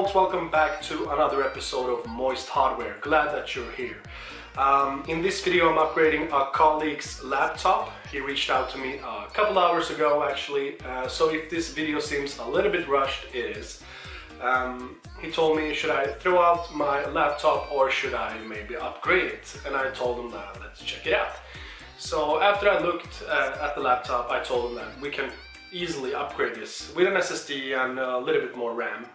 folks, welcome back to another episode of Moist Hardware. Glad that you're here. In this video I'm upgrading a colleague's laptop. He reached out to me a couple hours ago actually, so if this video seems a little bit rushed, it is. He told me, should I throw out my laptop or should I maybe upgrade it? And I told him that let's check it out. So after I looked at the laptop, I told him that we can easily upgrade this with an SSD and a little bit more RAM.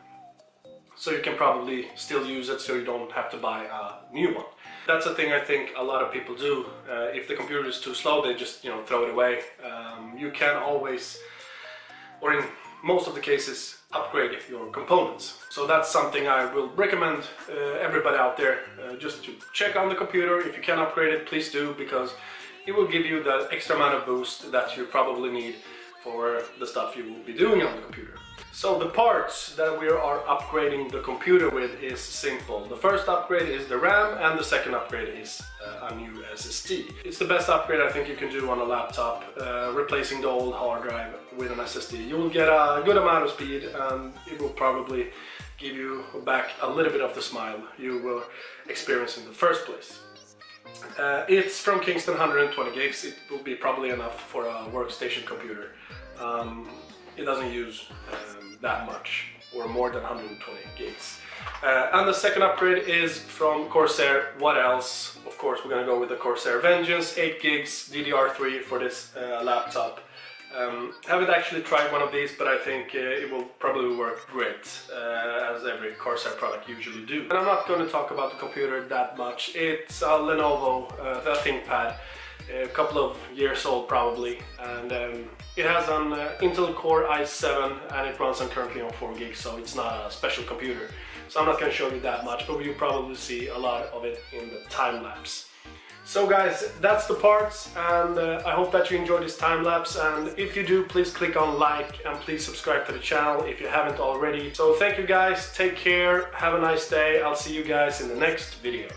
So you can probably still use it so you don't have to buy a new one. That's a thing I think a lot of people do. If the computer is too slow, they just throw it away. You can always, or in most of the cases, upgrade your components. So that's something I will recommend everybody out there, just to check on the computer. If you can upgrade it, please do, because it will give you the extra amount of boost that you probably need for the stuff you will be doing on the computer. So the parts that we are upgrading the computer with is simple. The first upgrade is the RAM and the second upgrade is a new SSD. It's the best upgrade I think you can do on a laptop, replacing the old hard drive with an SSD. You will get a good amount of speed and it will probably give you back a little bit of the smile you were experiencing in the first place. It's from Kingston, 120 gigs. It will be probably enough for a workstation computer. It doesn't use that much or more than 120 gigs. And the second upgrade is from Corsair. What else? Of course we're gonna go with the Corsair Vengeance, 8 gigs DDR3 for this laptop. Haven't actually tried one of these, but I think it will probably work great, as every Corsair product usually do. And I'm not going to talk about the computer that much. It's a Lenovo ThinkPad, a couple of years old probably, and it has an Intel Core i7 and it runs currently on 4 gigs, so it's not a special computer. So I'm not going to show you that much, but you'll probably see a lot of it in the time lapse. So guys, that's the parts, and I hope that you enjoyed this time lapse, and if you do, please click on like and please subscribe to the channel if you haven't already. So thank you guys, take care, have a nice day, I'll see you guys in the next video.